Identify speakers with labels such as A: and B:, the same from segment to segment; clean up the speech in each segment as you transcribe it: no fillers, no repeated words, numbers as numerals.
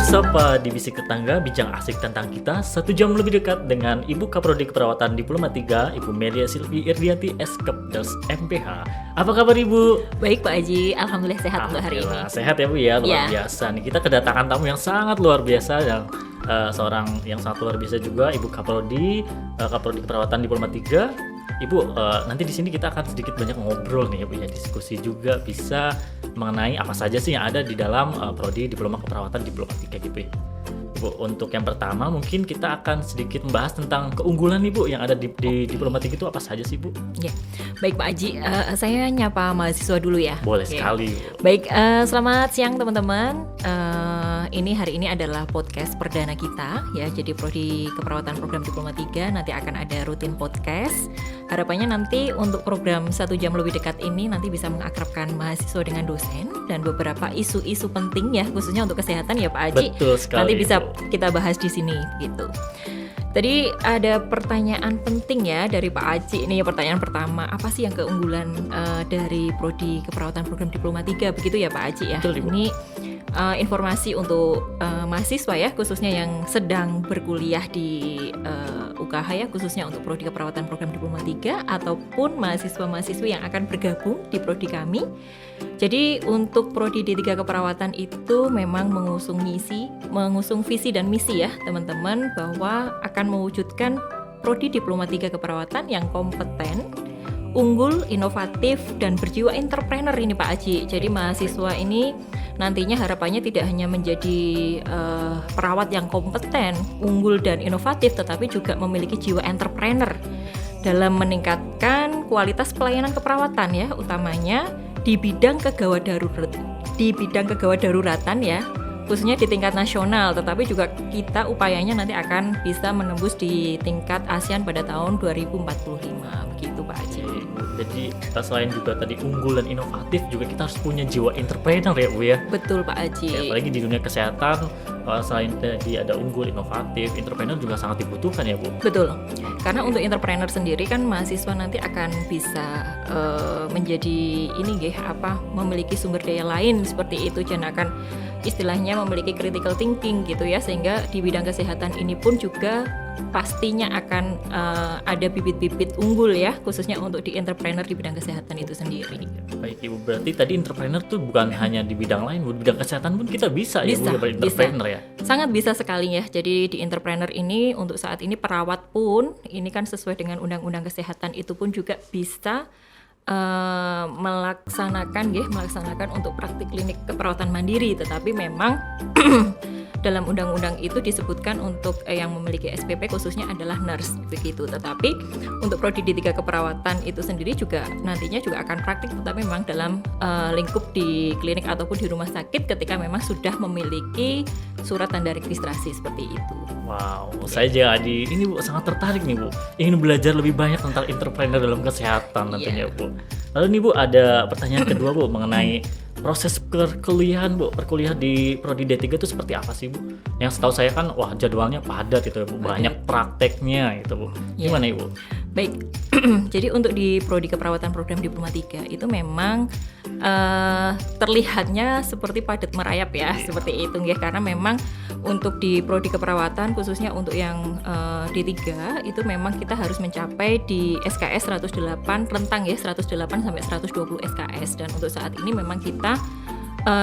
A: Bersapa Divisi Tetangga, bincang asik tentang kita 1 jam lebih dekat dengan Ibu Kaprodi Keperawatan Diploma 3, Ibu Melia Silvi Irdianti S.Kepders MPH. Apa kabar Ibu?
B: Baik Pak Haji, Alhamdulillah sehat untuk hari ini.
A: Sehat ya Bu ya, luar biasa nih. Kita kedatangan tamu yang sangat luar biasa dan seorang yang sangat luar biasa juga, Ibu Kaprodi Keperawatan Diploma 3. Ibu, nanti di sini kita akan sedikit banyak ngobrol nih ya Bu ya, diskusi juga bisa mengenai apa saja sih yang ada di dalam prodi Diploma Keperawatan Diploma 3 gitu ya. Ibu, untuk yang pertama mungkin kita akan sedikit membahas tentang keunggulan nih Bu yang ada di Diploma 3 itu apa saja sih Bu?
B: Ya, baik Pak Haji, saya nyapa mahasiswa dulu ya.
A: Boleh sekali Bu.
B: Baik, selamat siang teman-teman. Hari ini adalah podcast perdana kita ya. Jadi prodi keperawatan program Diploma 3 nanti akan ada rutin podcast. Harapannya nanti untuk program 1 jam lebih dekat ini nanti bisa mengakrabkan mahasiswa dengan dosen dan beberapa isu-isu penting ya, khususnya untuk kesehatan ya Pak Haji.
A: Betul sekali.
B: Nanti bisa kita bahas di sini gitu. Tadi ada pertanyaan penting ya dari Pak Aji. Ini pertanyaan pertama, apa sih yang keunggulan dari prodi keperawatan program Diploma 3 begitu ya Pak Aji ya?
A: Betul, Ibu.
B: Ini informasi untuk mahasiswa ya, khususnya yang sedang berkuliah di UKH ya, khususnya untuk prodi keperawatan program Diploma 3 ataupun mahasiswa-mahasiswi yang akan bergabung di prodi kami. Jadi untuk prodi D3 keperawatan itu memang mengusung visi dan misi ya teman-teman, bahwa akan mewujudkan prodi Diploma 3 keperawatan yang kompeten, unggul, inovatif, dan berjiwa entrepreneur ini Pak Aji. Jadi mahasiswa ini nantinya harapannya tidak hanya menjadi perawat yang kompeten, unggul, dan inovatif, tetapi juga memiliki jiwa entrepreneur dalam meningkatkan kualitas pelayanan keperawatan ya, utamanya di bidang kegawat daruratan ya, khususnya di tingkat nasional, tetapi juga kita upayanya nanti akan bisa menembus di tingkat ASEAN pada tahun 2045 begitu Pak Haji.
A: Jadi selain juga tadi unggul dan inovatif, juga kita harus punya jiwa entrepreneur ya Bu ya.
B: Betul Pak Haji.
A: Ya, apalagi di dunia kesehatan, selain tadi ada unggul, inovatif, entrepreneur juga sangat dibutuhkan ya Bu.
B: Betul, karena untuk entrepreneur sendiri kan mahasiswa nanti akan bisa menjadi memiliki sumber daya lain seperti itu, dan akan istilahnya memiliki critical thinking gitu ya, sehingga di bidang kesehatan ini pun juga pastinya akan ada bibit-bibit unggul ya, khususnya untuk di entrepreneur di bidang kesehatan itu sendiri.
A: Baik Ibu, berarti tadi entrepreneur tuh bukan hanya di bidang lain, di bidang kesehatan pun kita bisa ya Bu, entrepreneur ya.
B: Sangat bisa sekali ya. Jadi di entrepreneur ini untuk saat ini perawat pun ini kan sesuai dengan undang-undang kesehatan itu pun juga bisa melaksanakan untuk praktik klinik keperawatan mandiri, tetapi memang dalam undang-undang itu disebutkan untuk yang memiliki SPP khususnya adalah nurse begitu. Tetapi untuk prodi D3 keperawatan itu sendiri juga nantinya juga akan praktik, tetapi memang dalam lingkup di klinik ataupun di rumah sakit ketika memang sudah memiliki surat tanda registrasi seperti itu.
A: Wow, saya jadi ini Bu sangat tertarik nih Bu, ingin belajar lebih banyak tentang entrepreneur dalam kesehatan nantinya Bu. Lalu nih Bu, ada pertanyaan kedua Bu mengenai proses perkuliahan Bu, perkuliahan di prodi D3 itu seperti apa sih Bu? Yang setahu saya kan jadwalnya padat itu ya Bu, banyak prakteknya itu Bu. Gimana Ibu?
B: Baik, jadi untuk di prodi keperawatan program Diploma 3 itu memang terlihatnya seperti padat merayap ya, seperti itu ya, karena memang untuk di prodi keperawatan khususnya untuk yang D3 itu memang kita harus mencapai di SKS 108 rentang ya, 108 sampai 120 SKS, dan untuk saat ini memang kita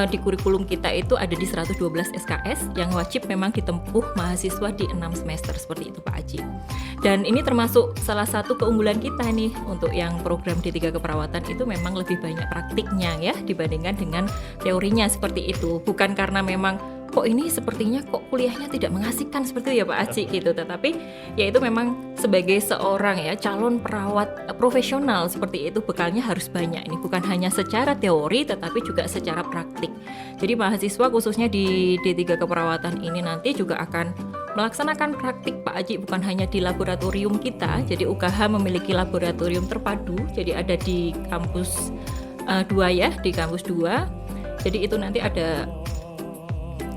B: di kurikulum kita itu ada di 112 SKS yang wajib memang ditempuh mahasiswa di 6 semester seperti itu Pak Aji. Dan ini termasuk salah satu keunggulan kita nih untuk yang program D3 keperawatan itu memang lebih banyak praktiknya ya dibandingkan dengan teorinya seperti itu. Bukan karena memang kok ini sepertinya kok kuliahnya tidak mengasihkan seperti itu ya Pak Aci gitu, tetapi ya itu memang sebagai seorang ya calon perawat profesional seperti itu bekalnya harus banyak, ini bukan hanya secara teori tetapi juga secara praktik. Jadi mahasiswa khususnya di D3 keperawatan ini nanti juga akan melaksanakan praktik Pak Aji, bukan hanya di laboratorium kita. Jadi UKH memiliki laboratorium terpadu, jadi ada di kampus 2 ya, di kampus 2. Jadi itu nanti ada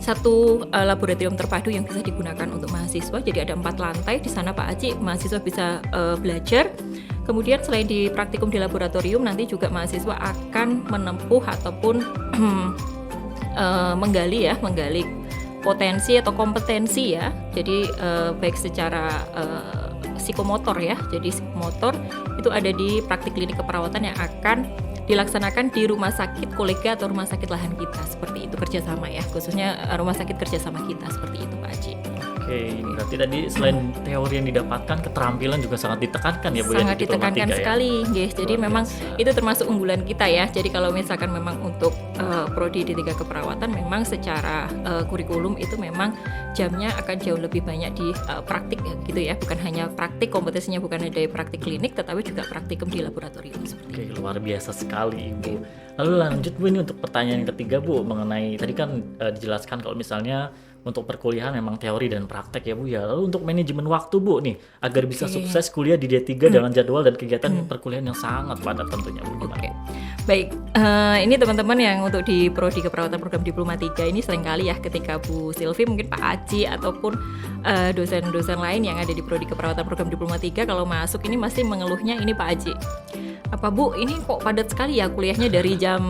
B: satu laboratorium terpadu yang bisa digunakan untuk mahasiswa. Jadi ada 4 lantai di sana Pak Aji, mahasiswa bisa belajar. Kemudian selain di praktikum di laboratorium, nanti juga mahasiswa akan menempuh ataupun menggali potensi atau kompetensi ya. Jadi baik secara psikomotor ya. Jadi psikomotor itu ada di praktik klinik keperawatan yang akan dilaksanakan di rumah sakit kolega atau rumah sakit lahan kita, seperti itu, kerjasama ya, khususnya rumah sakit kerjasama kita, seperti itu Pak Haji.
A: Oke, berarti tadi selain teori yang didapatkan, keterampilan juga sangat ditekankan ya Bu ya?
B: Sangat ditekankan sekali, yes. Jadi memang itu termasuk unggulan kita ya. Jadi kalau misalkan memang untuk prodi D3 keperawatan, memang secara kurikulum itu memang jamnya akan jauh lebih banyak di praktik ya, gitu ya. Bukan hanya praktik, kompetensinya bukan hanya dari praktik klinik, tetapi juga praktikum di laboratorium.
A: Oke, luar biasa sekali Ibu. Lalu lanjut Bu, ini untuk pertanyaan yang ketiga Bu, mengenai tadi kan dijelaskan kalau misalnya untuk perkuliahan memang teori dan praktek ya Bu ya. Lalu untuk manajemen waktu Bu nih, agar bisa sukses kuliah di D3 dengan jadwal dan kegiatan perkuliahan yang sangat padat tentunya Bu.
B: Oke. Baik, ini teman-teman yang untuk di Prodi Keperawatan Program Diploma 3 ini seringkali ya ketika Bu Silvi, mungkin Pak Aji ataupun dosen-dosen lain yang ada di Prodi Keperawatan Program Diploma 3 kalau masuk ini masih mengeluhnya ini Pak Aji. Apa Bu, ini kok padat sekali ya kuliahnya dari jam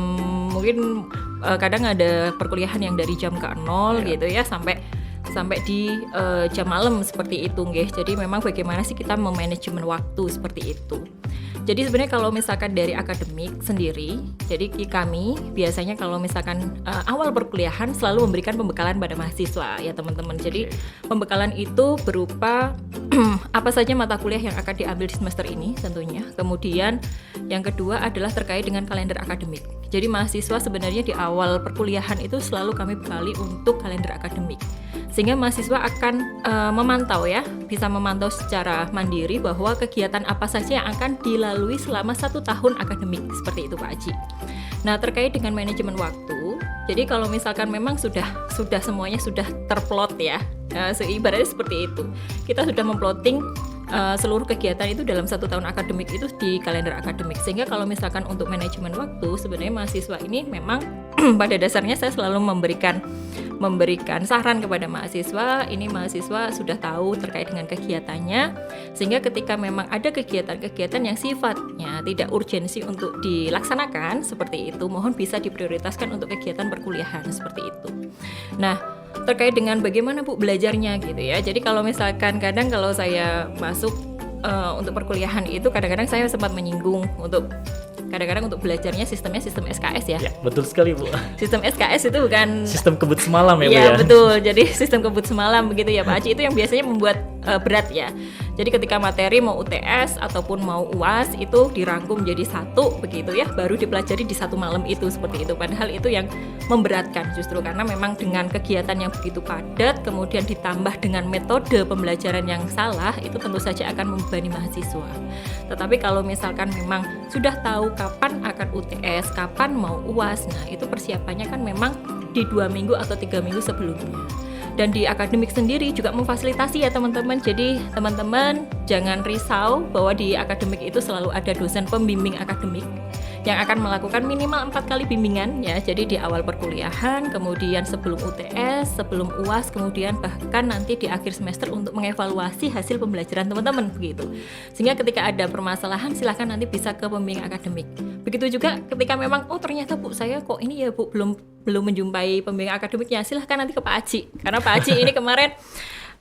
B: mungkin kadang ada perkuliahan yang dari jam ke 0 gitu ya sampai di jam malam seperti itu nggih. Jadi memang bagaimana sih kita memanajemen waktu seperti itu. Jadi sebenarnya kalau misalkan dari akademik sendiri, jadi kami biasanya kalau misalkan awal perkuliahan selalu memberikan pembekalan pada mahasiswa ya teman-teman. Jadi pembekalan itu berupa apa saja mata kuliah yang akan diambil di semester ini tentunya. Kemudian yang kedua adalah terkait dengan kalender akademik. Jadi mahasiswa sebenarnya di awal perkuliahan itu selalu kami bekali untuk kalender akademik. Sehingga mahasiswa akan memantau ya, bisa memantau secara mandiri bahwa kegiatan apa saja yang akan dilalui selama 1 tahun akademik, seperti itu Pak Aji. Nah, terkait dengan manajemen waktu, jadi kalau misalkan memang sudah semuanya sudah terplot ya, ibaratnya seperti itu. Kita sudah memplotting seluruh kegiatan itu dalam 1 tahun akademik itu di kalender akademik. Sehingga kalau misalkan untuk manajemen waktu, sebenarnya mahasiswa ini memang pada dasarnya saya selalu memberikan saran kepada mahasiswa. Ini mahasiswa sudah tahu terkait dengan kegiatannya, sehingga ketika memang ada kegiatan-kegiatan yang sifatnya tidak urgensi untuk dilaksanakan seperti itu, mohon bisa diprioritaskan untuk kegiatan perkuliahan seperti itu. Nah, terkait dengan bagaimana Bu belajarnya gitu ya. Jadi kalau misalkan kadang kalau saya masuk untuk perkuliahan itu kadang-kadang saya sempat menyinggung untuk kadang-kadang untuk belajarnya sistemnya sistem SKS ya.
A: Ya, betul sekali Bu.
B: Sistem SKS itu bukan
A: sistem kebut semalam ya Bu ya.
B: Iya betul, jadi sistem kebut semalam begitu ya Pak Aji, itu yang biasanya membuat berat ya. Jadi ketika materi mau UTS ataupun mau UAS itu dirangkum jadi satu begitu ya, baru dipelajari di 1 malam itu seperti itu. Padahal itu yang memberatkan justru karena memang dengan kegiatan yang begitu padat kemudian ditambah dengan metode pembelajaran yang salah, itu tentu saja akan membebani mahasiswa. Tetapi kalau misalkan memang sudah tahu kapan akan UTS, kapan mau UAS, nah itu persiapannya kan memang di 2 minggu atau 3 minggu sebelumnya. Dan di akademik sendiri juga memfasilitasi ya teman-teman. Jadi teman-teman jangan risau bahwa di akademik itu selalu ada dosen pembimbing akademik yang akan melakukan minimal 4 kali bimbingan ya. Jadi di awal perkuliahan, kemudian sebelum UTS, sebelum UAS, kemudian bahkan nanti di akhir semester untuk mengevaluasi hasil pembelajaran teman-teman begitu. Sehingga ketika ada permasalahan silahkan nanti bisa ke pembimbing akademik. Begitu juga ketika memang ternyata Bu saya kok ini ya Bu belum menjumpai pembimbing akademiknya, silahkan nanti ke Pak Aji. Karena Pak Aji ini kemarin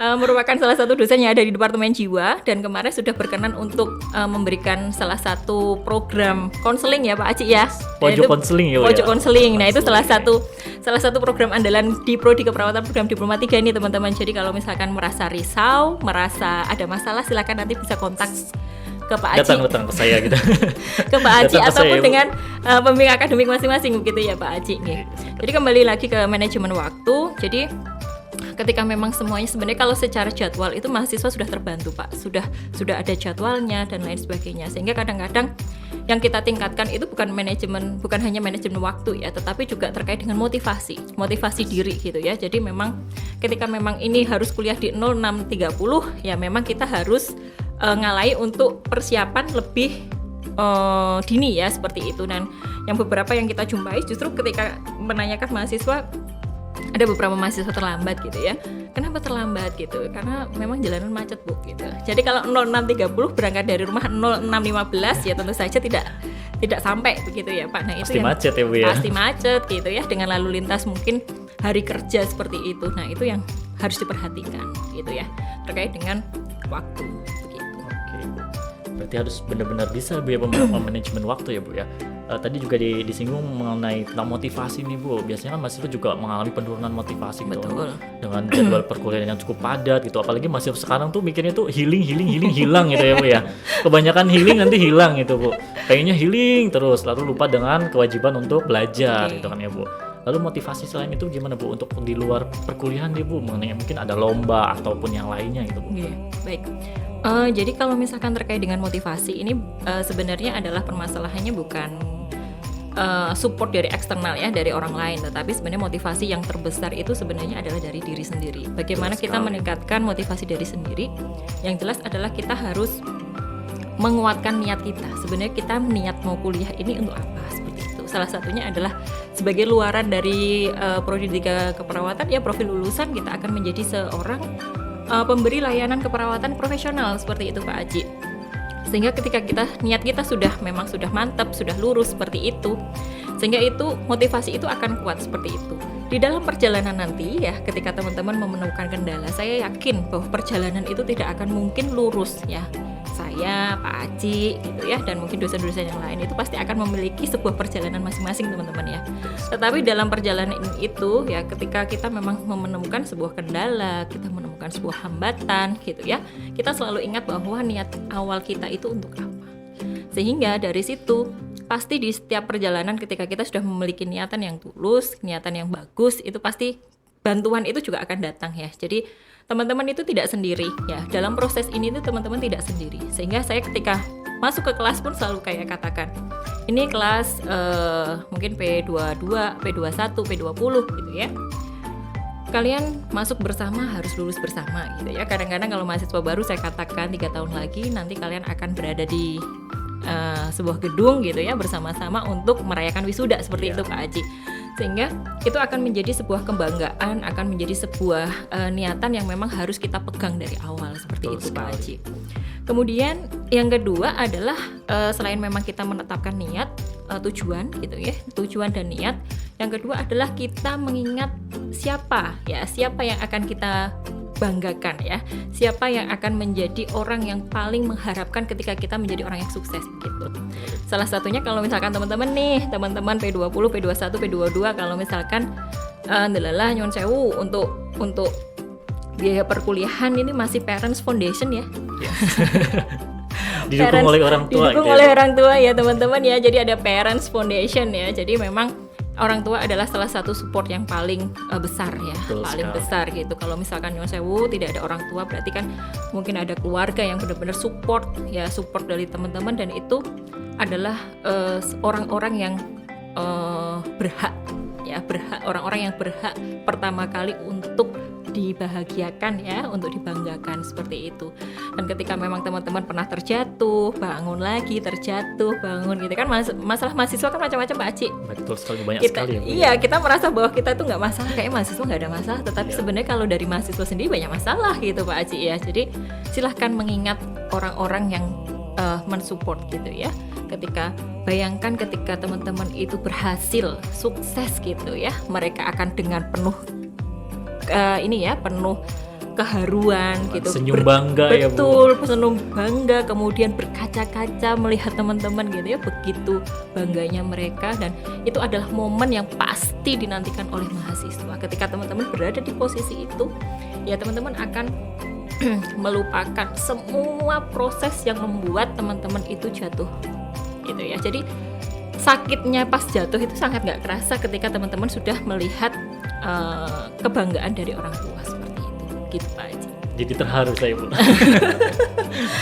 B: merupakan salah satu dosen yang ada di Departemen Jiwa dan kemarin sudah berkenan untuk memberikan salah satu program konseling ya Pak Aji ya.
A: Pojok konseling ya.
B: Pojok konseling. Nah, itu salah satu program andalan di Prodi Keperawatan Program Diploma 3 ini teman-teman. Jadi kalau misalkan merasa risau, merasa ada masalah, silakan nanti bisa kontak ke Pak Aji.
A: Datang ke saya gitu.
B: Ke Pak Aji ataupun dengan pembimbing akademik masing-masing begitu ya Pak Aji nih. Jadi kembali lagi ke manajemen waktu. Jadi ketika memang semuanya sebenarnya kalau secara jadwal itu mahasiswa sudah terbantu Pak, sudah ada jadwalnya dan lain sebagainya, sehingga kadang-kadang yang kita tingkatkan itu bukan hanya manajemen waktu ya, tetapi juga terkait dengan motivasi diri gitu ya. Jadi memang ketika memang ini harus kuliah di 06.30 ya memang kita harus ngalai untuk persiapan lebih dini ya seperti itu. Dan yang beberapa yang kita jumpai justru ketika menanyakan mahasiswa, ada beberapa mahasiswa terlambat gitu ya. Kenapa terlambat gitu? Karena memang jalanan macet Bu gitu. Jadi kalau 06.30 berangkat dari rumah 06.15 ya tentu saja tidak sampai begitu ya Pak. Nah itu
A: pasti macet ya Bu ya.
B: Pasti macet gitu ya, dengan lalu lintas mungkin hari kerja seperti itu. Nah, itu yang harus diperhatikan gitu ya, terkait dengan waktu begitu.
A: Oke, Bu. Berarti harus benar-benar bisa Bu ya manajemen waktu ya Bu ya. Tadi juga disinggung mengenai tentang motivasi nih Bu. Biasanya kan mahasiswa juga mengalami penurunan motivasi gitu.
B: Betul.
A: Dengan jadwal perkuliahan yang cukup padat gitu. Apalagi mahasiswa sekarang tuh mikirnya tuh healing hilang gitu ya Bu ya. Kebanyakan healing nanti hilang gitu Bu. Pengennya healing terus lalu lupa dengan kewajiban untuk belajar gitu kan ya Bu. Lalu motivasi selain itu gimana Bu untuk di luar perkuliahan nih Bu? Mengenai mungkin ada lomba ataupun yang lainnya gitu Bu.
B: Oke, baik. Jadi kalau misalkan terkait dengan motivasi ini sebenarnya adalah permasalahannya bukan support dari eksternal ya, dari orang lain, tetapi sebenarnya motivasi yang terbesar itu sebenarnya adalah dari diri sendiri. Bagaimana kita meningkatkan motivasi dari sendiri? Yang jelas adalah kita harus menguatkan niat kita. Sebenarnya kita niat mau kuliah ini untuk apa? Seperti itu. Salah satunya adalah sebagai luaran dari prodi 3 keperawatan ya, profil lulusan kita akan menjadi seorang pemberi layanan keperawatan profesional seperti itu Pak Aji. Sehingga ketika niat kita sudah mantap, sudah lurus seperti itu, sehingga itu motivasi itu akan kuat seperti itu. Di dalam perjalanan nanti ya, ketika teman-teman menemukan kendala, saya yakin bahwa perjalanan itu tidak akan mungkin lurus ya. Saya, Pak Aji gitu ya, dan mungkin dosen-dosen yang lain itu pasti akan memiliki sebuah perjalanan masing-masing teman-teman ya. Tetapi dalam perjalanan itu ya, ketika kita memang menemukan sebuah kendala, kita menemukan sebuah hambatan gitu ya, kita selalu ingat bahwa niat awal kita itu untuk apa. Sehingga dari situ pasti di setiap perjalanan ketika kita sudah memiliki niatan yang tulus, niatan yang bagus, itu pasti bantuan itu juga akan datang ya. Jadi teman-teman itu tidak sendiri ya, dalam proses ini tuh teman-teman tidak sendiri. Sehingga saya ketika masuk ke kelas pun selalu kayak katakan, ini kelas mungkin P22, P21, P20 gitu ya, kalian masuk bersama, harus lulus bersama gitu ya. Kadang-kadang kalau mahasiswa baru saya katakan 3 tahun lagi nanti kalian akan berada di sebuah gedung gitu ya, bersama-sama untuk merayakan wisuda seperti itu Kak Aji. Sehingga itu akan menjadi sebuah kebanggaan, akan menjadi sebuah niatan yang memang harus kita pegang dari awal seperti
A: Betul
B: itu Pak
A: sekali.
B: Aji. Kemudian yang kedua adalah selain memang kita menetapkan niat, tujuan gitu ya, tujuan dan niat. Yang kedua adalah kita mengingat siapa yang akan kita banggakan ya, siapa yang akan menjadi orang yang paling mengharapkan ketika kita menjadi orang yang sukses begitu. Salah satunya kalau misalkan teman-teman P20, P21, P22 kalau misalkan ndelalah nyuwun sewu untuk biaya perkuliahan ini masih parents foundation ya.
A: Didukung oleh orang tua.
B: Didukung oleh orang tua ya teman-teman ya. Jadi ada parents foundation ya. Jadi memang orang tua adalah salah satu support yang paling besar ya.
A: Betul
B: paling
A: sekali.
B: besar gitu. Kalau misalkan nyuwun sewu tidak ada orang tua, berarti kan mungkin ada keluarga yang benar-benar support dari teman-teman, dan itu adalah orang-orang yang berhak, orang-orang yang berhak pertama kali untuk dibahagiakan ya, untuk dibanggakan seperti itu. Dan ketika memang teman-teman pernah terjatuh, bangun lagi, terjatuh, bangun gitu kan, masalah mahasiswa kan macam-macam Pak Aci.
A: Betul sekali, banyak
B: Kita,
A: sekali ya Bu.
B: iya, kita merasa bahwa kita itu nggak masalah, kayak mahasiswa nggak ada masalah, tetapi sebenarnya kalau dari mahasiswa sendiri banyak masalah gitu Pak Aci ya. Jadi silahkan mengingat orang-orang yang mensupport gitu ya. Bayangkan ketika teman-teman itu berhasil, sukses gitu ya, mereka akan dengan penuh penuh keharuan gitu,
A: Senyum bangga ya Bu.
B: betul, senyum bangga, kemudian berkaca-kaca melihat teman-teman gitu ya, begitu bangganya mereka. Dan itu adalah momen yang pasti dinantikan oleh mahasiswa. Ketika teman-teman berada di posisi itu ya, teman-teman akan melupakan semua proses yang membuat teman-teman itu jatuh gitu ya. Jadi sakitnya pas jatuh itu sangat gak kerasa ketika teman-teman sudah melihat kebanggaan dari orang tua seperti itu gitu Pak Haji.
A: Jadi terharu saya Bu.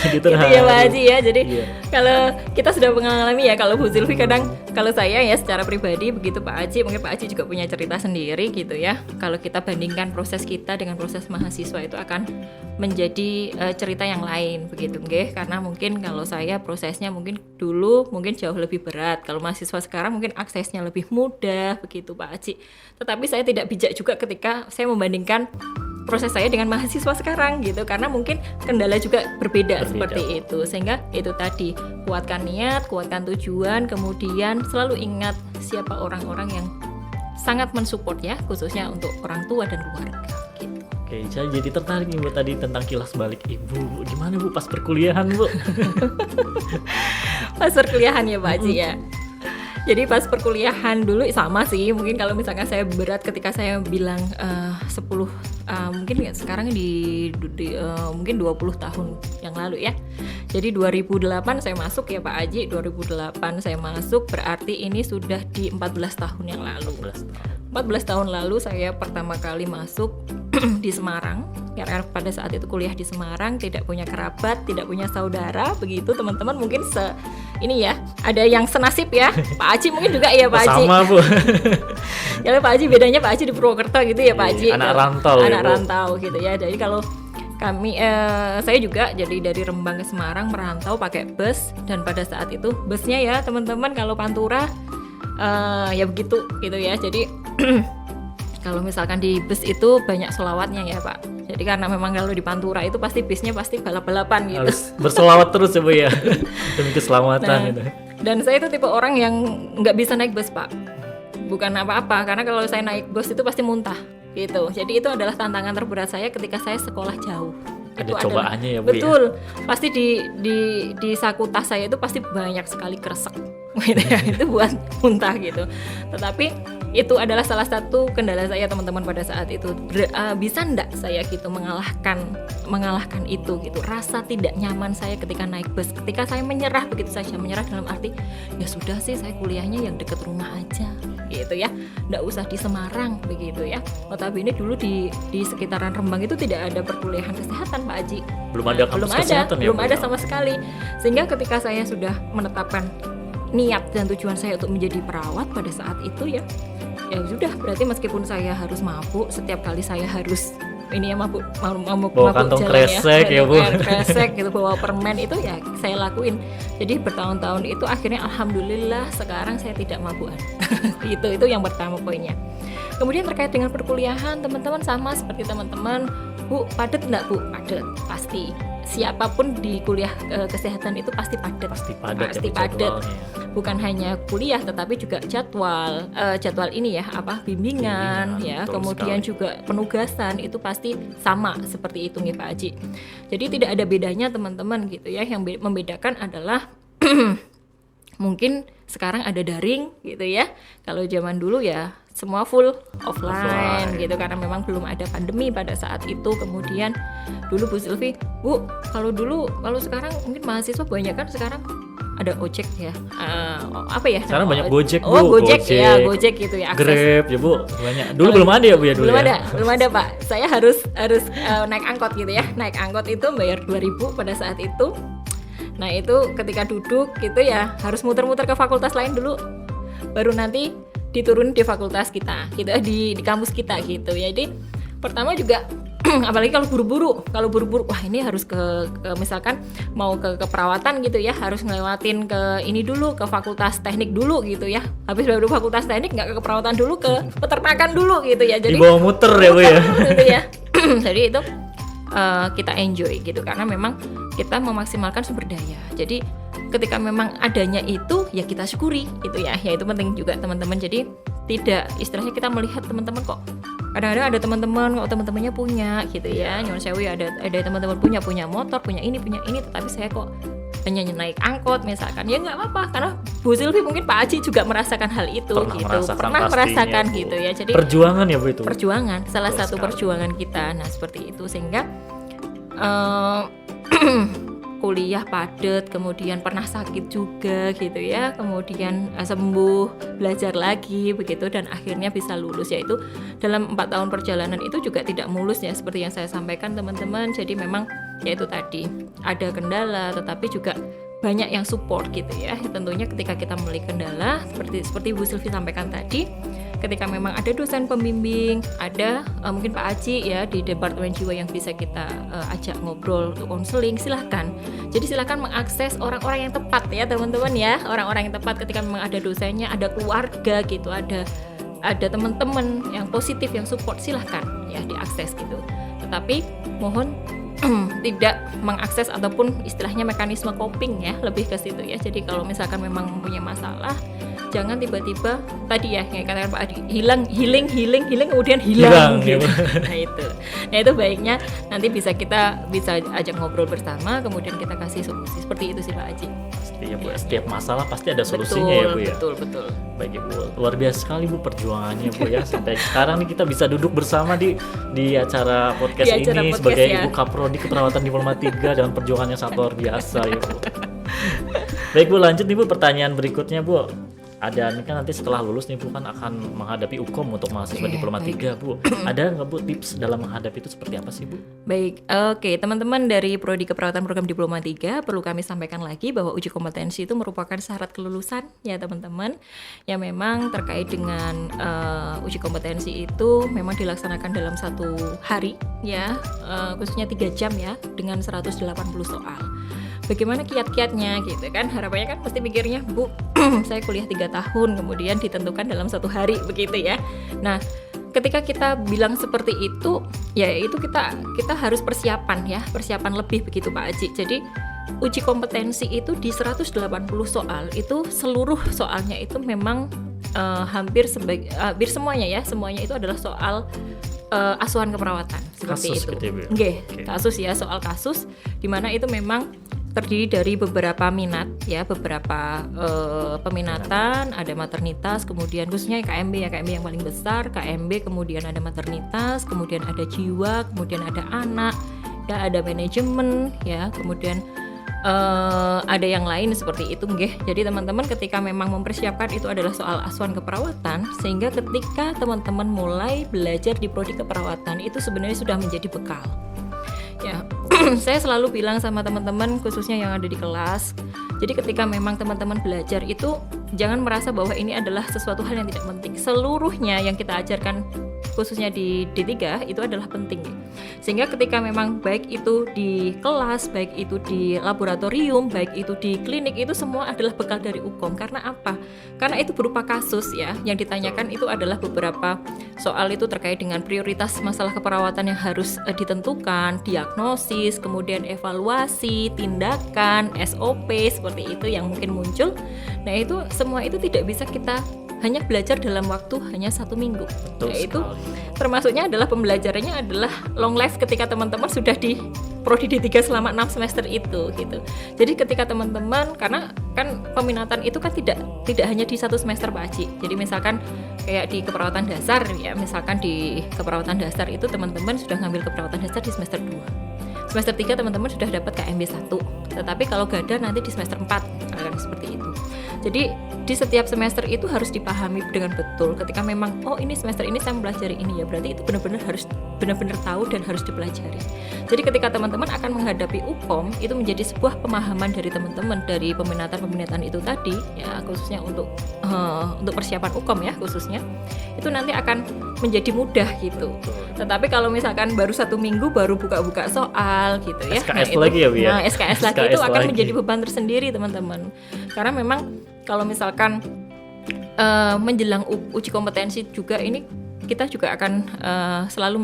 A: Jadi
B: Gitu
A: terharu.
B: ya Pak Haji ya. Jadi
A: Iya.
B: kalau kita sudah mengalami ya, kalau Bu Zilvi kadang, kalau saya ya secara pribadi begitu Pak Haji, mungkin Pak Haji juga punya cerita sendiri gitu ya. Kalau kita bandingkan proses kita dengan proses mahasiswa itu akan menjadi cerita yang lain begitu nggih. Karena mungkin kalau saya prosesnya mungkin dulu mungkin jauh lebih berat. Kalau mahasiswa sekarang mungkin aksesnya lebih mudah begitu Pak Haji. Tetapi saya tidak bijak juga ketika saya membandingkan proses saya dengan mahasiswa sekarang gitu, karena mungkin kendala juga berbeda seperti itu. Sehingga itu tadi, kuatkan niat, kuatkan tujuan, kemudian selalu ingat siapa orang-orang yang sangat mensupport ya, khususnya untuk orang tua dan keluarga gitu.
A: Oke, saya jadi tertarik nih Bu tadi tentang kilas balik Ibu. Gimana Bu pas perkuliahan Bu?
B: Pas perkuliahan ya Pak Haji ya. Jadi pas perkuliahan dulu sama sih, mungkin kalau misalkan saya berat ketika saya bilang 10 mungkin ya sekarang mungkin 20 tahun yang lalu ya. Jadi 2008 saya masuk ya Pak Haji, 2008 saya masuk berarti ini sudah di 14 tahun yang lalu. 14 tahun lalu saya pertama kali masuk di Semarang, karena pada saat itu kuliah di Semarang, tidak punya kerabat, tidak punya saudara, begitu teman-teman mungkin ini ya, ada yang senasib ya, Pak Haji mungkin juga ya Pak Haji.
A: Sama Bu.
B: Ya Pak Haji bedanya Pak Haji di Purwokerto gitu ya Pak Haji.
A: Anak rantau ya,
B: anak
A: Bu.
B: rantau gitu ya. Jadi kalau kami saya juga jadi dari Rembang ke Semarang merantau pakai bus, dan pada saat itu busnya ya teman-teman kalau Pantura ya begitu gitu ya. Jadi kalau misalkan di bus itu banyak selawatnya ya Pak. Jadi karena memang kalau di Pantura itu pasti bisnya pasti balap-balapan gitu.
A: Harus berselawat terus ya Bu ya. Demi keselamatan
B: Nah,
A: gitu.
B: dan saya itu tipe orang yang nggak bisa naik bus Pak. Bukan apa-apa, karena kalau saya naik bus itu pasti muntah gitu. Jadi itu adalah tantangan terberat saya ketika saya sekolah jauh.
A: Ada
B: Itu
A: cobaannya ya Bu
B: betul. Pasti di saku tas saya itu pasti banyak sekali kresek gitu ya. Itu buat muntah gitu. Tetapi itu adalah salah satu kendala saya teman-teman pada saat itu. Bisa enggak saya gitu mengalahkan itu gitu. Rasa tidak nyaman saya ketika naik bus, ketika saya menyerah begitu saja, menyerah dalam arti ya sudah sih saya kuliahnya yang dekat rumah aja gitu ya, enggak usah di Semarang begitu ya. Notabene dulu di sekitaran Rembang itu tidak ada perkuliahan kesehatan Pak Haji.
A: Belum ada kampus kesehatan ya,
B: belum
A: Bu,
B: ada
A: ya?
B: sama sekali. Sehingga ketika saya sudah menetapkan niat dan tujuan saya untuk menjadi perawat pada saat itu ya sudah, berarti meskipun saya harus mabuk setiap kali saya harus ini ya mabuk
A: bawa kantong kresek ya Bu.
B: Kresek gitu, bawa permen itu ya saya lakuin. Jadi bertahun-tahun itu akhirnya alhamdulillah sekarang saya tidak mabukan. itu yang pertama poinnya. Kemudian terkait dengan perkuliahan teman-teman sama seperti teman-teman, Bu, padat enggak Bu? Padat pasti. Siapapun di kuliah kesehatan itu pasti padat.
A: Pasti padat
B: Pasti
A: ya Bu,
B: padat.
A: jadwalnya.
B: Bukan hanya kuliah tetapi juga jadwal ini ya bimbingan ya,
A: betul
B: kemudian
A: sekali.
B: juga penugasan itu pasti sama seperti itu nih Pak Haji. Jadi tidak ada bedanya teman-teman gitu ya. Yang membedakan adalah mungkin sekarang ada daring gitu ya. Kalau zaman dulu ya semua full offline gitu, karena memang belum ada pandemi pada saat itu. Kemudian dulu Bu Sylvie, Bu, kalau sekarang mungkin mahasiswa banyak kan sekarang ada ojek ya, apa ya?
A: Sekarang banyak Gojek, Bu.
B: Oh Gojek ya, Gojek gitu ya. Akses.
A: Grab ya Bu, banyak. Dulu belum ada ya Bu ya dulu
B: belum
A: ya?
B: belum ada Pak. Saya harus naik angkot gitu ya. Naik angkot itu bayar 2.000 pada saat itu. Nah itu ketika duduk gitu ya harus muter-muter ke fakultas lain dulu, baru nanti diturun di fakultas kita gitu, di kampus kita gitu ya. Jadi pertama juga apalagi kalau buru-buru, wah ini harus ke misalkan mau ke keperawatan gitu ya, harus ngelewatin ke ini dulu, ke fakultas teknik dulu gitu ya. Habis baru fakultas teknik nggak ke keperawatan dulu, ke peternakan dulu gitu ya. Jadi
A: Dibawa muter ya Bu ya?
B: gitu ya. Jadi itu kita enjoy gitu, karena memang kita memaksimalkan sumber daya. Jadi ketika memang adanya itu ya kita syukuri gitu ya. Ya itu penting juga teman-teman. Jadi tidak istilahnya kita melihat teman-teman kok kadang-kadang ada teman-temannya punya gitu ya. Nyuwun sewu ada teman-teman punya motor, punya ini, tetapi saya kok hanya naik angkot misalkan. Ya nggak apa-apa, karena Bu Sylvie mungkin Pak Haji juga merasakan hal itu pernah merasakan
A: Bu.
B: gitu ya. Jadi
A: Perjuangan ya Bu itu.
B: perjuangan, salah
A: Betul
B: satu
A: sekali.
B: perjuangan kita. Nah seperti itu, sehingga kuliah padat, kemudian pernah sakit juga gitu ya, kemudian sembuh, belajar lagi begitu, dan akhirnya bisa lulus. Yaitu dalam 4 tahun perjalanan itu juga tidak mulus ya, seperti yang saya sampaikan teman-teman. Jadi memang yaitu tadi ada kendala, tetapi juga banyak yang support gitu ya. Tentunya ketika kita memiliki kendala seperti Bu Sylvie sampaikan tadi, ketika memang ada dosen pembimbing, ada mungkin Pak Haji ya di Departemen Jiwa yang bisa kita ajak ngobrol untuk konseling, silahkan. Jadi silahkan mengakses orang-orang yang tepat ya teman-teman ya, orang-orang yang tepat. Ketika memang ada dosennya, ada keluarga gitu, ada teman-teman yang positif yang support, silahkan ya diakses gitu. Tetapi mohon tidak mengakses ataupun istilahnya mekanisme coping ya, lebih ke situ ya. Jadi kalau misalkan memang mempunyai masalah, jangan tiba-tiba tadi ya yang katakan Pak Adi, healing kemudian hilang
A: Ya,
B: gitu.
A: Bu.
B: Nah itu baiknya nanti bisa ajak ngobrol bersama, kemudian kita kasih solusi seperti itu sih Pak Aji.
A: Pasti ya Bu, setiap masalah pasti ada solusinya ya Bu ya.
B: Betul.
A: Baik Ibu, luar biasa sekali Bu perjuangannya Bu ya. Sampai sekarang nih kita bisa duduk bersama di acara podcast
B: Di acara
A: ini
B: podcast
A: sebagai
B: ya.
A: Ibu Kaprodi Keperawatan Diploma 3 dengan perjuangannya sangat luar biasa ya Bu. Baik Bu, lanjut nih Bu, pertanyaan berikutnya Bu. Ada nih kan nanti setelah lulus nih Bu kan akan menghadapi UKOM untuk mahasiswa Diploma 3 Bu. Ada nggak Bu tips dalam menghadapi itu seperti apa sih Bu?
B: Baik, oke teman-teman dari Prodi Keperawatan Program Diploma 3 perlu kami sampaikan lagi bahwa uji kompetensi itu merupakan syarat kelulusan ya teman-teman, yang memang terkait dengan uji kompetensi itu memang dilaksanakan dalam 1 hari ya, khususnya 3 jam ya dengan 180 soal. Bagaimana kiat-kiatnya gitu kan, harapannya kan pasti pikirnya Bu saya kuliah 3 tahun kemudian ditentukan dalam 1 hari begitu ya. Nah ketika kita bilang seperti itu ya itu kita harus persiapan lebih begitu Pak Aji. Jadi uji kompetensi itu di 180 soal itu seluruh soalnya itu memang hampir semuanya itu adalah soal asuhan keperawatan seperti
A: Kasus
B: itu.
A: gitu ya, Bu ya?
B: Nggih,
A: Oke.
B: kasus ya, soal kasus di mana itu memang terdiri dari beberapa minat ya, beberapa peminatan, ada maternitas, kemudian khususnya KMB yang paling besar, KMB, kemudian ada maternitas, kemudian ada jiwa, kemudian ada anak, ya ada manajemen ya, kemudian ada yang lain seperti itu nggih. Jadi teman-teman ketika memang mempersiapkan itu adalah soal asuhan keperawatan, sehingga ketika teman-teman mulai belajar di prodi keperawatan itu sebenarnya sudah menjadi bekal. Ya, saya selalu bilang sama teman-teman khususnya yang ada di kelas. Jadi ketika memang teman-teman belajar itu jangan merasa bahwa ini adalah sesuatu hal yang tidak penting. Seluruhnya yang kita ajarkan khususnya di D3 itu adalah penting. Sehingga ketika memang baik itu di kelas, baik itu di laboratorium, baik itu di klinik, itu semua adalah bekal dari UKOM. Karena apa? Karena itu berupa kasus ya. Yang ditanyakan itu adalah beberapa soal itu terkait dengan prioritas masalah keperawatan yang harus ditentukan, diagnosis, kemudian evaluasi, tindakan, SOP seperti itu yang mungkin muncul. Nah itu semua itu tidak bisa kita hanya belajar dalam waktu hanya 1 minggu.
A: Betul
B: Yaitu
A: sekali.
B: termasuknya adalah pembelajarannya adalah long life ketika teman-teman sudah di prodi D3 selama 6 semester itu gitu. Jadi ketika teman-teman, karena kan peminatan itu kan tidak hanya di 1 semester Pak Haji. Jadi misalkan kayak di keperawatan dasar ya, misalkan di keperawatan dasar itu teman-teman sudah ngambil keperawatan dasar di semester 2. Semester 3 teman-teman sudah dapat KMB 1. Tetapi kalau GADA nanti di semester 4 akan seperti itu. Jadi di setiap semester itu harus dipahami dengan betul. Ketika memang ini semester ini saya mempelajari ini ya, berarti itu benar-benar tahu dan harus dipelajari. Jadi ketika teman-teman akan menghadapi UKOM itu menjadi sebuah pemahaman dari teman-teman dari peminatan itu tadi ya, khususnya untuk persiapan UKOM ya khususnya. Itu nanti akan menjadi mudah gitu. Tetapi kalau misalkan baru 1 minggu baru buka-buka soal gitu ya.
A: SKS
B: itu,
A: lagi ya, Bu ya?
B: Nah, SKS lagi itu
A: SKS
B: akan
A: lagi.
B: menjadi beban tersendiri teman-teman. Karena memang kalau misalkan menjelang uji kompetensi juga ini kita juga akan selalu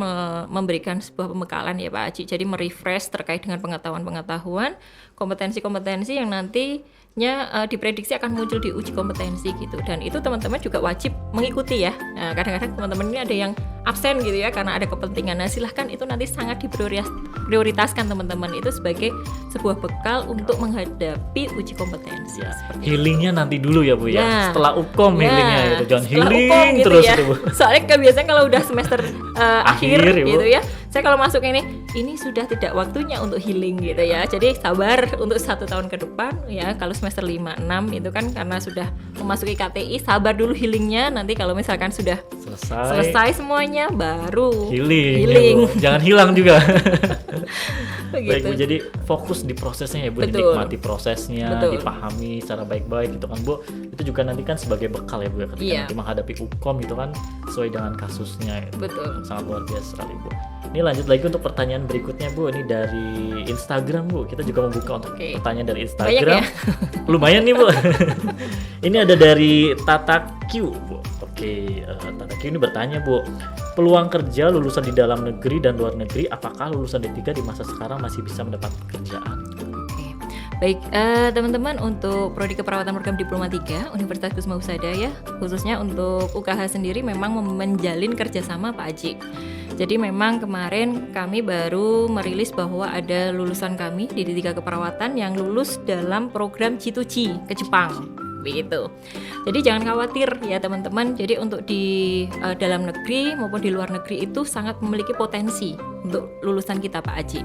B: memberikan sebuah pembekalan ya Pak Haji. Jadi merefresh terkait dengan pengetahuan, kompetensi-kompetensi yang nantinya diprediksi akan muncul di uji kompetensi gitu. Dan itu teman-teman juga wajib mengikuti ya. Nah, kadang-kadang teman-teman ini ada yang absen gitu ya karena ada kepentingan. Nah, silahkan itu nanti sangat diprioritaskan teman-teman itu sebagai sebuah bekal untuk menghadapi uji kompetensi.
A: Ya,
B: Seperti
A: healingnya nanti dulu ya Bu ya.
B: Ya.
A: Setelah UKOM
B: Ya,
A: healingnya gitu. Jangan
B: setelah
A: healing
B: UKOM gitu
A: terus
B: ya.
A: itu Bu.
B: Soalnya kan biasanya kalau udah semester akhir
A: Akhir, Ibu.
B: gitu ya, saya kalau masuk ini sudah tidak waktunya untuk healing gitu ya. Jadi sabar untuk 1 tahun ke depan ya. Kalau semester 5, 6 itu kan karena sudah memasuki KTI, sabar dulu healingnya. Nanti kalau misalkan sudah selesai semuanya baru
A: healing. Ya, Bu. Jangan hilang juga.
B: Begitu.
A: Baik Bu, jadi fokus di prosesnya ya Bu,
B: Betul.
A: dinikmati prosesnya,
B: Betul.
A: dipahami secara baik-baik gitu kan Bu. Itu juga nanti kan sebagai bekal ya Bu ya, ketika
B: Iya.
A: nanti menghadapi UKOM gitu kan sesuai dengan kasusnya gitu.
B: Betul.
A: Sangat luar biasa sekali Bu. Ini lanjut lagi untuk pertanyaan berikutnya Bu, ini dari Instagram Bu. Kita juga membuka untuk
B: Oke.
A: pertanyaan dari
B: Banyak
A: Instagram.
B: ya?
A: Lumayan nih Bu. Ini ada dari Tata Q Bu. Oke, Tata Q ini bertanya Bu, peluang kerja lulusan di dalam negeri dan luar negeri, apakah lulusan D3 di masa sekarang masih bisa mendapat pekerjaan?
B: Oke. Baik, teman-teman, untuk Prodi Keperawatan Program Diploma 3 Universitas Kusuma Husada ya, khususnya untuk UKH sendiri memang menjalin kerjasama Pak Aji. Jadi memang kemarin kami baru merilis bahwa ada lulusan kami di D3 Keperawatan yang lulus dalam program G2G ke Jepang. Begitu. Jadi jangan khawatir ya teman-teman. Jadi untuk di dalam negeri maupun di luar negeri itu sangat memiliki potensi untuk lulusan kita Pak Aji.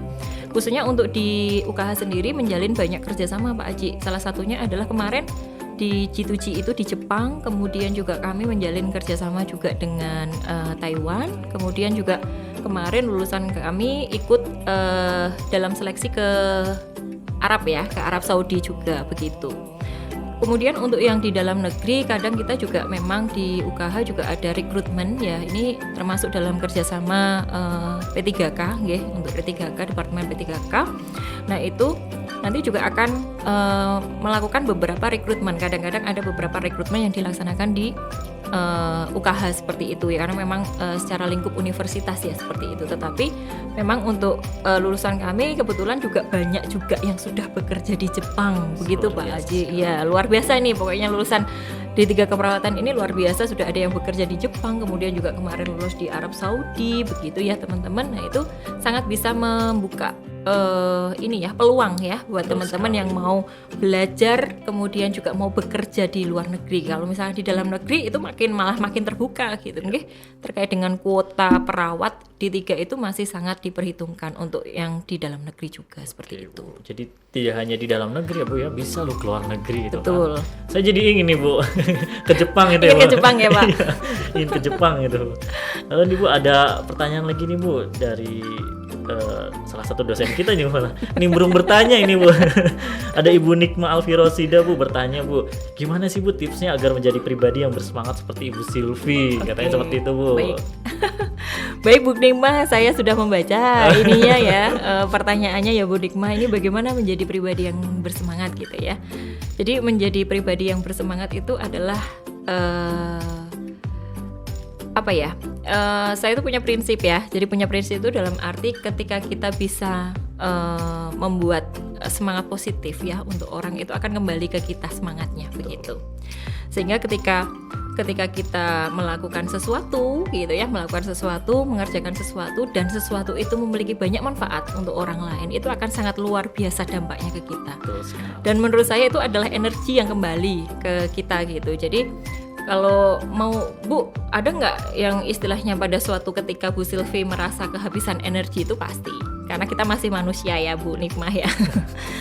B: Khususnya untuk di UKH sendiri menjalin banyak kerjasama Pak Aji. Salah satunya adalah kemarin di G2G itu di Jepang, kemudian juga kami menjalin kerjasama juga dengan Taiwan, kemudian juga kemarin lulusan kami ikut dalam seleksi ke Arab ya, ke Arab Saudi juga begitu. Kemudian untuk yang di dalam negeri, kadang kita juga memang di UKH juga ada rekrutmen ya. Ini termasuk dalam kerjasama P3K, nggih, untuk P3K, Departemen P3K. Nah itu nanti juga akan melakukan beberapa rekrutmen. Kadang-kadang ada beberapa rekrutmen yang dilaksanakan di UKH seperti itu ya, karena memang secara lingkup universitas ya seperti itu. Tetapi memang untuk lulusan kami kebetulan juga banyak juga yang sudah bekerja di Jepang, begitu Pak Aji. Ya luar biasa nih, pokoknya lulusan D3 Keperawatan ini luar biasa, sudah ada yang bekerja di Jepang, kemudian juga kemarin lulus di Arab Saudi, begitu ya teman-teman. Nah itu sangat bisa membuka ini ya peluang ya buat teman-teman yang mau belajar kemudian juga mau bekerja di luar negeri. Kalau misalnya di dalam negeri itu malah makin terbuka gitu nggih. Terkait dengan kuota perawat di 3 itu masih sangat diperhitungkan untuk yang di dalam negeri juga seperti itu.
A: Bu. Jadi tidak hanya di dalam negeri ya Bu ya, bisa lu keluar negeri itu.
B: Betul.
A: Kan. Saya jadi ingin nih Bu ke Jepang itu ya Bu.
B: Ke Jepang ya Pak.
A: Ingin ke Jepang itu. Lalu nih Bu ada pertanyaan lagi nih Bu dari salah satu dosen kita nih malah nimbrung bertanya ini Bu. Ada Ibu Nikma Alfirosida Bu bertanya Bu, gimana sih Bu tipsnya agar menjadi pribadi yang bersemangat seperti Ibu Silvi? Katanya seperti itu Bu.
B: Baik. Baik Bu Nikma, saya sudah membaca ininya ya, pertanyaannya ya Bu Nikma, ini bagaimana menjadi pribadi yang bersemangat gitu ya. Jadi menjadi pribadi yang bersemangat itu adalah apa ya? Saya itu punya prinsip ya. Jadi punya prinsip itu dalam arti ketika kita bisa membuat semangat positif ya untuk orang, itu akan kembali ke kita semangatnya begitu. Sehingga ketika kita melakukan sesuatu gitu ya, mengerjakan sesuatu dan sesuatu itu memiliki banyak manfaat untuk orang lain, itu akan sangat luar biasa dampaknya ke kita. Dan menurut saya itu adalah energi yang kembali ke kita gitu. Jadi kalau mau Bu, ada nggak yang istilahnya pada suatu ketika Bu Silvi merasa kehabisan energi? Itu pasti, karena kita masih manusia ya Bu Nikmah ya.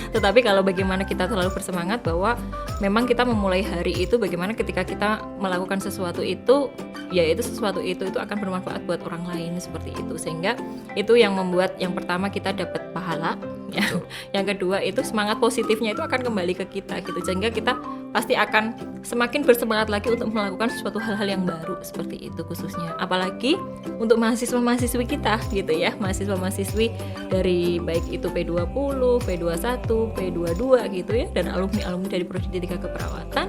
B: Tetapi kalau bagaimana kita selalu bersemangat bahwa memang kita memulai hari itu bagaimana ketika kita melakukan sesuatu itu, yaitu sesuatu itu akan bermanfaat buat orang lain seperti itu. Sehingga itu yang membuat yang pertama kita dapat pahala ya. Yang kedua itu semangat positifnya itu akan kembali ke kita gitu. Sehingga kita pasti akan semakin bersemangat lagi untuk melakukan sesuatu hal-hal yang baru seperti itu khususnya. Apalagi untuk mahasiswa-mahasiswi kita gitu ya, mahasiswa-mahasiswi dari baik itu P20, P21, P22 gitu ya, dan alumni-alumni dari Prodi D3 Keperawatan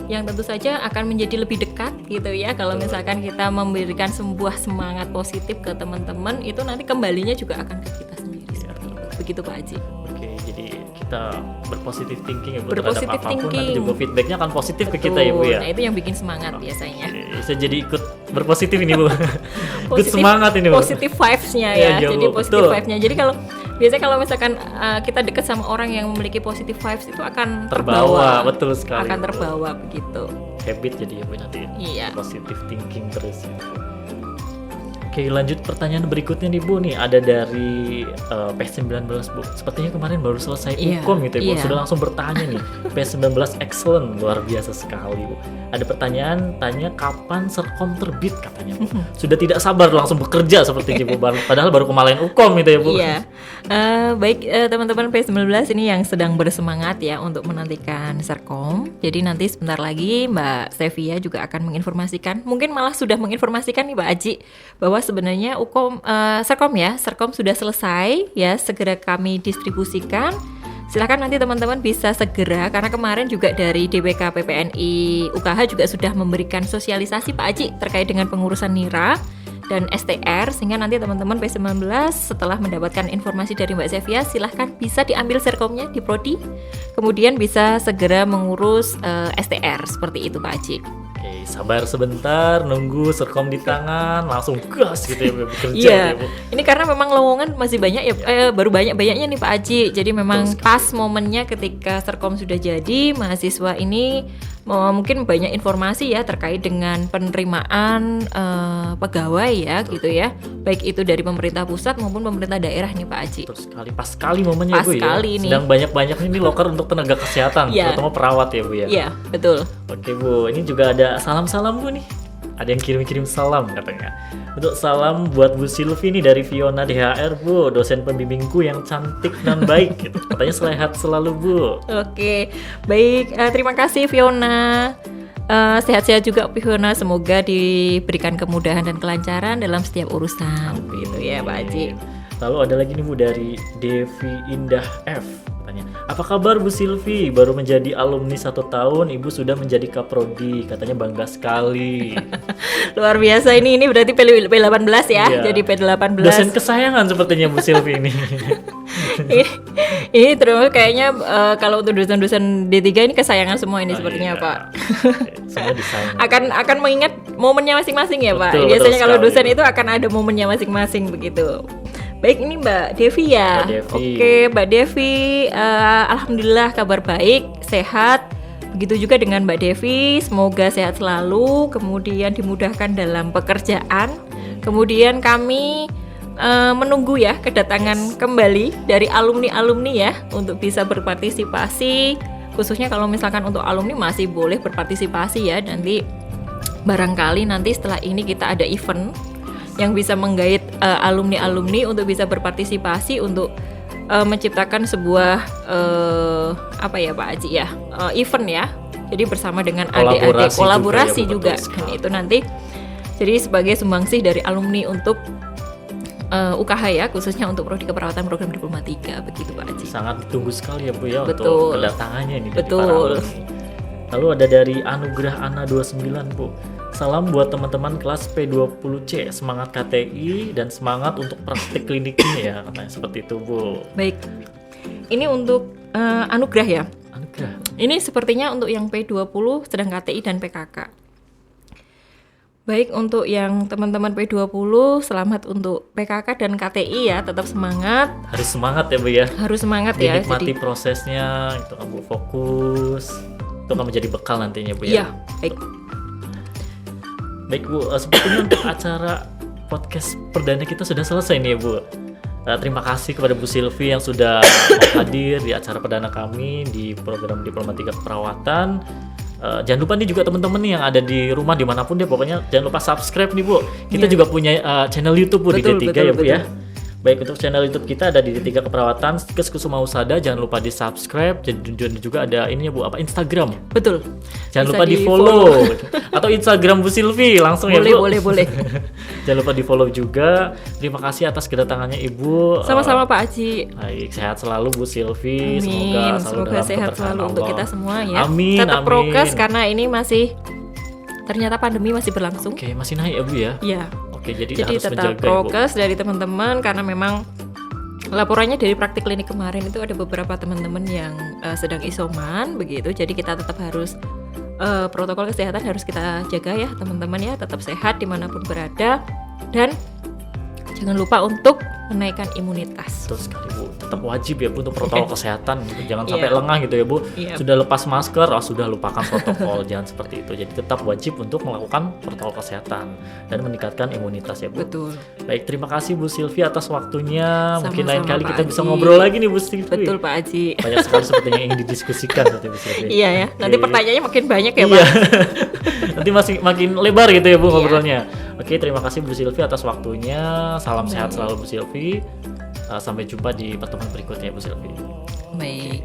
B: yang tentu saja akan menjadi lebih dekat gitu ya. Kalau misalkan kita memberikan sebuah semangat positif ke teman-teman, itu nanti kembalinya juga akan ke kita sendiri seperti itu. Begitu Pak Haji.
A: Oke, jadi kita berpositif thinking ya Bu,
B: berpositif
A: terhadap apapun
B: thinking.
A: nanti juga feedbacknya akan positif.
B: Betul.
A: Ke kita ya Bu ya.
B: Nah itu yang bikin semangat biasanya.
A: Saya jadi ikut berpositif ini Bu. Ikut semangat ini Bu.
B: Positive vibes-nya ya. Jadi positive vibes-nya. Jadi biasanya kalau misalkan kita dekat sama orang yang memiliki positive vibes itu akan terbawa.
A: Betul sekali.
B: Akan terbawa begitu.
A: Habit jadi ya Bu nanti.
B: Iya.
A: Positive thinking terus. Oke, lanjut pertanyaan berikutnya nih Bu nih, ada dari P19 Bu. Sepertinya kemarin baru selesai Ukom gitu ya Bu. Sudah langsung bertanya nih. P19 excellent, luar biasa sekali Bu. Ada pertanyaan, tanya kapan Serkom terbit katanya Bu. Sudah tidak sabar langsung bekerja seperti Bu. Padahal baru kemarin Ukom gitu ya Bu.
B: Iya. Baik teman-teman P19 ini yang sedang bersemangat ya untuk menantikan Serkom. Jadi nanti sebentar lagi Mbak Sevia juga akan menginformasikan, mungkin malah sudah menginformasikan nih Mbak Aji, bahwa sebenarnya Serkom sudah selesai ya, segera kami distribusikan. Silakan nanti teman-teman bisa segera, karena kemarin juga dari DWK PPNI UKH juga sudah memberikan sosialisasi Pak Aji terkait dengan pengurusan NIRA. dan STR, sehingga nanti teman-teman P19 setelah mendapatkan informasi dari Mbak Sevia silahkan bisa diambil serkomnya di Prodi, kemudian bisa segera mengurus STR seperti itu Pak Haji.
A: Oke, sabar sebentar, nunggu serkom di tangan, langsung gas gitu ya Bu, bekerja
B: Iya,
A: ya Bu.
B: ini karena memang lowongan masih banyak ya, baru banyak-banyaknya nih Pak Haji. Jadi memang
A: Betul sekali.
B: pas momennya ketika serkom sudah jadi, mahasiswa ini mungkin banyak informasi ya terkait dengan penerimaan pegawai ya gitu ya, baik itu dari pemerintah pusat maupun pemerintah daerah nih Pak Haji.
A: Betul sekali, pas sekali momennya
B: Pas
A: Bu ya.
B: sekali nih.
A: Sedang banyak-banyak ini loker untuk tenaga kesehatan,
B: Iya.
A: terutama perawat ya Bu ya.
B: Iya, betul.
A: Oke Bu, ini juga ada salam-salam Bu nih. Ada yang kirim-kirim salam katanya. Untuk salam buat Bu Silvi nih dari Fiona DHR Bu, dosen pembimbingku yang cantik dan baik gitu. Katanya sehat selalu Bu.
B: Oke, baik. Terima kasih Fiona. Sehat-sehat juga Fiona. Semoga diberikan kemudahan dan kelancaran dalam setiap urusan. Gitu ya Pak Haji.
A: Lalu ada lagi nih Bu dari Devi Indah F. Katanya, apa kabar Bu Silvi? Baru menjadi alumni 1 tahun, Ibu sudah menjadi kaprodi. Katanya bangga sekali.
B: Luar biasa ini berarti P18 ya.
A: Iya.
B: Jadi P18.
A: Dosen kesayangan sepertinya Bu Silvi ini.
B: ini terus kayaknya kalau untuk dosen-dosen D3 ini kesayangan semua ini sepertinya
A: iya.
B: Pak.
A: Semua disayang.
B: akan mengingat momennya masing-masing ya Pak.
A: Betul,
B: Biasanya
A: betul
B: kalau
A: sekali.
B: dosen itu akan ada momennya masing-masing begitu. Baik, ini Mbak Devi ya.
A: Mbak Devi.
B: Oke, Mbak Devi, alhamdulillah kabar baik, sehat. Begitu juga dengan Mbak Devi, semoga sehat selalu, kemudian dimudahkan dalam pekerjaan. Kemudian kami menunggu ya kedatangan kembali dari alumni-alumni ya untuk bisa berpartisipasi. Khususnya kalau misalkan untuk alumni masih boleh berpartisipasi ya. Nanti barangkali nanti setelah ini kita ada event yang bisa menggait alumni-alumni untuk bisa berpartisipasi untuk menciptakan sebuah apa ya Pak Haji ya, event ya. Jadi bersama dengan adik-adik kolaborasi juga,
A: betul
B: dan
A: sekali.
B: itu nanti jadi sebagai sumbangsih dari alumni untuk UKH ya, khususnya untuk prodi keperawatan program Diploma 3 begitu Pak Haji.
A: Sangat ditunggu sekali ya Bu ya
B: Betul.
A: untuk kedatangannya ini dari
B: Betul.
A: para alumni. Lalu ada dari Anugrah Ana 29 Bu. Salam buat teman-teman kelas P20C, semangat KTI dan semangat untuk praktik kliniknya ya, katanya seperti itu Bu.
B: Baik, ini untuk Anugrah ya.
A: Anugrah.
B: Ini sepertinya untuk yang P20 sedang KTI dan PKK. Baik, untuk yang teman-teman P20 selamat untuk PKK dan KTI ya, tetap semangat,
A: Harus semangat ya Bu ya.
B: harus semangat ya.
A: Dinikmati prosesnya, itu kamu fokus, itu akan menjadi bekal nantinya Bu
B: Iya,
A: ya.
B: baik.
A: Baik Bu, sepertinya untuk acara podcast perdana kita sudah selesai nih ya Bu. Terima kasih kepada Bu Silvi yang sudah mau hadir di acara perdana kami di program Diploma 3 Keperawatan. Jangan lupa nih juga teman-teman nih yang ada di rumah dimanapun deh, pokoknya jangan lupa subscribe nih Bu. Kita
B: Iya.
A: juga punya channel YouTube Bu
B: Betul,
A: di D3
B: betul,
A: ya Bu ya.
B: betul.
A: Baik, untuk channel YouTube kita ada di D3 Keperawatan Stikes Kusuma Husada, jangan lupa di subscribe. Dan juga ada ininya Bu, apa, Instagram.
B: Betul.
A: Jangan
B: Bisa
A: lupa di
B: di-follow.
A: follow atau Instagram Bu Silvi langsung
B: Boleh,
A: ya Bu.
B: boleh.
A: Jangan lupa di follow juga. Terima kasih atas kedatangannya Ibu.
B: Sama-sama Pak Haji.
A: Baik, sehat selalu Bu Silvi.
B: Amin.
A: Semoga
B: Semoga
A: dalam
B: sehat
A: keberkahan
B: selalu untuk
A: Allah.
B: kita semua ya.
A: Amin,
B: Tetap
A: amin.
B: prokes karena ini masih ternyata pandemi masih berlangsung.
A: Oke, masih naik ya Bu ya.
B: Iya.
A: Oke, jadi
B: Jadi
A: harus
B: tetap
A: menjaga Ibu.
B: prokes dari teman-teman karena memang laporannya dari praktik klinik kemarin itu ada beberapa teman-teman yang sedang isoman begitu. Jadi kita tetap harus protokol kesehatan harus kita jaga ya teman-teman ya, tetap sehat dimanapun berada dan jangan lupa untuk menaikkan imunitas.
A: Betul sekali Bu, tetap wajib ya Bu untuk protokol kesehatan gitu. Jangan sampai
B: Iya.
A: lengah gitu ya Bu.
B: Iya.
A: Sudah lepas masker, sudah lupakan protokol. Jangan seperti itu. Jadi tetap wajib untuk melakukan protokol kesehatan dan meningkatkan imunitas ya Bu.
B: Betul.
A: Baik, terima kasih Bu Silvi atas waktunya. Mungkin lain
B: Sama-sama,
A: kali
B: Pak
A: kita bisa
B: Haji.
A: ngobrol lagi nih Bu Silvi.
B: Betul Pak Haji.
A: Banyak sekali sepertinya yang ingin didiskusikan seperti Bu Silvi.
B: Iya ya. Nanti
A: Oke.
B: pertanyaannya makin banyak ya
A: Iya.
B: Pak.
A: Nanti makin lebar gitu ya Bu
B: Iya.
A: ngobrolnya. Oke, terima kasih Bu Silvi atas waktunya. Salam sehat selalu Bu Silvi. Sampai jumpa di pertemuan berikutnya Bu Silvi.
B: Baik.